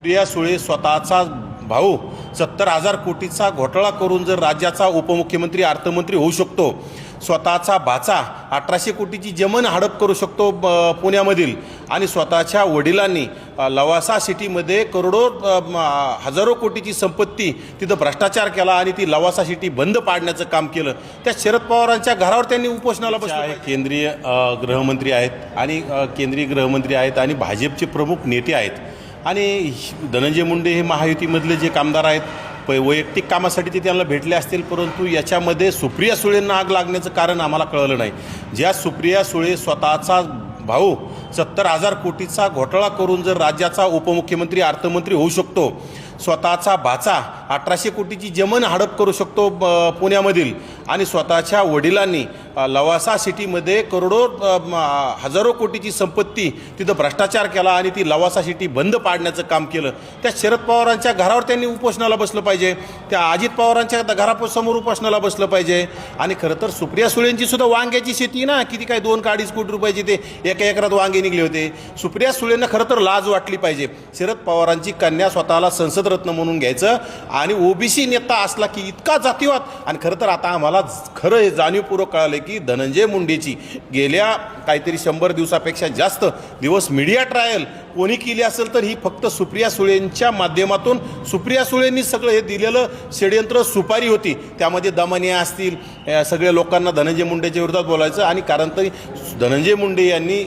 प्रिया सुळे स्वतःचा भाऊ 70,000 कोटीचा घोटाळा करून जर राज्याचा उपमुख्यमंत्री अर्थमंत्री होऊ शकतो, स्वतःचा भाचा 1800 कोटीची जमीन हडप करू शकतो पुण्यामधील, आणि स्वतःच्या वडिलांनी लवासा सिटीमध्ये हजारो कोटीची संपत्ती तिथं भ्रष्टाचार केला आणि ती लवासा सिटी बंद पाडण्याचं काम केलं, त्या शरद पवारांच्या घरावर त्यांनी उपोषणाला बसले. केंद्रीय गृहमंत्री आहेत आणि भाजपचे प्रमुख नेते आहेत, आणि धनंजय मुंडे हे महायुतीमधले जे कामदार आहेत वैयक्तिक कामासाठी ते त्यांना भेटले असतील, परंतु याच्यामध्ये सुप्रिया सुळेंना आग लागण्याचं कारण आम्हाला कळलं नाही. ज्या सुप्रिया सुळे स्वतःचा भाऊ 70,000 कोटीचा घोटाळा करून जर राज्याचा उपमुख्यमंत्री अर्थमंत्री होऊ शकतो, स्वतःचा भाचा 1800 कोटीची जमीन हडप करू शकतो पुण्यामधील, आणि स्वतःच्या वडिलांनी लवासा सिटीमध्ये हजारो कोटीची संपत्ती तिथं भ्रष्टाचार केला आणि ती लवासा सिटी बंद पाडण्याचं काम केलं, त्या शरद पवारांच्या घरावर त्यांनी उपोषणाला बसलं पाहिजे, त्या अजित पवारांच्या घरासमोर उपोषणाला बसलं पाहिजे. आणि खरं तर सुप्रिया सुळेंची सुद्धा वांग्याची शेती ना, किती काय 2-2.5 कोटी रुपयाची ते एका एकरात वांगे निघले होते. सुप्रिया सुळेंना खरं तर लाज वाटली पाहिजे. शरद पवारांची कन्या स्वतःला संसद रत्न म्हणून घ्यायचं आणि ओबीसी नेता असला की इतका जातीवाद. आणि खरं तर आता आम्हाला खरं हे जाणीवपूर्वक कळालं की धनंजय मुंडेची गेल्या काहीतरी 100 दिवसापेक्षा जास्त दिवस मीडिया ट्रायल कोणी केली असेल तर ही फक्त सुप्रिया सुळेंच्या माध्यमातून, सुप्रिया सुळेंनी सगळं हे दिलेलं षडयंत्र सुपारी होती. त्यामध्ये दमनिया असतील, सगळ्या लोकांना धनंजय मुंडेच्या विरोधात बोलायचं, आणि कारण तरी धनंजय मुंडे यांनी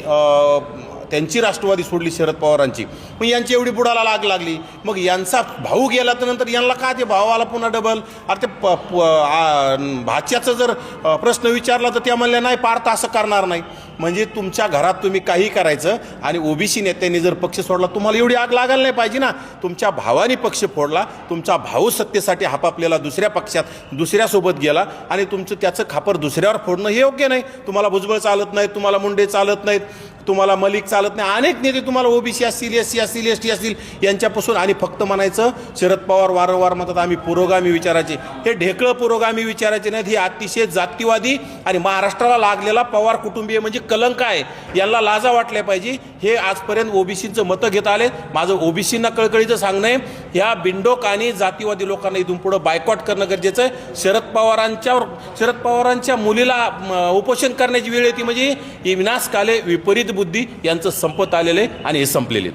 त्यांची राष्ट्रवादी सोडली शरद पवारांची, मग यांची एवढी बुडाला आग लागली. मग यांचा भाऊ गेला तर नंतर यांना का ते भावाला पुन्हा डबल? अरे ते भाच्याचं जर प्रश्न विचारला तर त्या म्हणल्या नाही पार्थ असं करणार नाही. म्हणजे तुमच्या घरात तुम्ही काही करायचं आणि ओबीसी नेत्यांनी जर पक्ष सोडला, तुम्हाला एवढी आग लागायला नाही पाहिजे ना. तुमच्या भावाने पक्ष फोडला, तुमचा भाऊ सत्तेसाठी हापापलेला दुसऱ्या पक्षात दुसऱ्यासोबत गेला, आणि तुमचं त्याचं खापर दुसऱ्यावर फोडणं हे योग्य नाही. तुम्हाला भुजबळ चालत नाहीत, तुम्हाला मुंडे चालत नाहीत, तुम्हाला मलिक चालत नाही, अनेक नेते तुम्हाला ओबीसी असतील, एससी असतील, एसटी असतील यांच्यापासून, आणि फक्त म्हणायचं शरद पवार वारंवार म्हणतात आम्ही पुरोगामी विचाराचे. हे ढेकळं पुरोगामी विचाराचे नाहीत, हे अतिशय जातीवादी आणि महाराष्ट्राला लागलेला पवार कुटुंबीय म्हणजे कलंक आहे. यांना लाजा वाटल्या पाहिजे. हे आजपर्यंत ओबीसीचं मतं घेत आले. माझं ओबीसींना कळकळीचं सांगणं आहे, ह्या बिंडोक आणि जातीवादी लोकांना इथून पुढं बायकॉट करणं गरजेचं आहे. शरद पवारांच्या मुलीला उपोषण करण्याची वेळ येते म्हणजे ही विनाशकाले विपरीत बुद्धी यांचं संपत आलेलं आहे आणि हे संपलेले.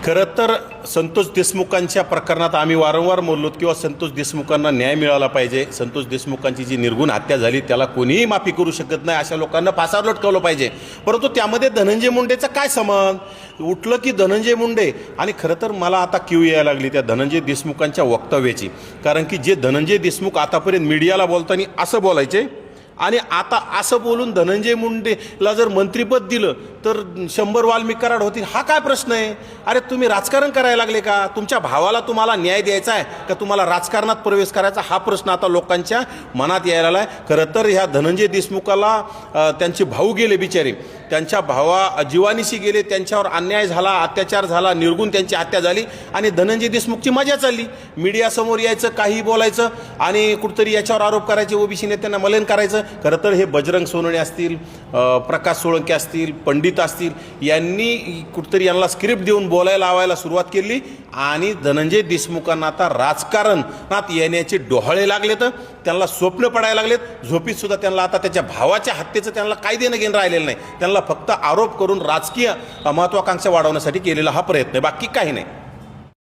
खरं तर संतोष देशमुखांच्या प्रकरणात आम्ही वारंवार बोललो किंवा संतोष देशमुखांना न्याय मिळाला पाहिजे. संतोष देशमुखांची जी निर्गुण हत्या झाली त्याला कोणीही माफी करू शकत नाही, अशा लोकांना फासावर लटकवलं पाहिजे. परंतु त्यामध्ये धनंजय मुंडेचा काय संबंध? उठलं की धनंजय मुंडे. आणि खरं तर मला आता क्यू यायला लागली त्या धनंजय देशमुखांच्या वक्तव्याची, कारण की जे धनंजय देशमुख आतापर्यंत मीडियाला बोलताना असं बोलायचे आणि आता असं बोलून धनंजय मुंडेला जर मंत्रिपद दिलं तर 100 वाल्मिक कराड होतील, हा काय प्रश्न आहे? अरे तुम्ही राजकारण करायला लागले का? तुमच्या भावाला तुम्हाला न्याय द्यायचा आहे का तुम्हाला राजकारणात प्रवेश करायचा? हा प्रश्न आता लोकांच्या मनात यायला लागला आहे. खरं तर ह्या धनंजय देशमुखाला त्यांचे भाऊ गेले बिचारे, त्यांच्या भावा जीवानीशी गेले, त्यांच्यावर अन्याय झाला, अत्याचार झाला, निर्गुण त्यांची हत्या झाली, आणि धनंजय देशमुखची मजा चालली. मीडियासमोर यायचं, काही बोलायचं आणि कुठंतरी याच्यावर आरोप करायचे, ओबीसी नेत्यांना मलिन करायचं. खरं तर हे बजरंग सोनवणे असतील, प्रकाश सोळंके असतील, पंडित असतील, यांनी कुठंतरी यांना स्क्रिप्ट देऊन बोलायला लावायला सुरुवात केली, आणि धनंजय देशमुखांना आता राजकारणात येण्याचे डोहाळे लागलेत, त्यांना स्वप्न पडायला लागलेत. झोपीत सुद्धा त्यांना आता त्याच्या भावाच्या हत्येचं त्यांना काय देणं घेणं राहिलेलं नाही. त्यांना फक्त आरोप करून राजकीय महत्त्वाकांक्षा वाढवण्यासाठी केलेला हा प्रयत्न आहे, बाकी काही नाही.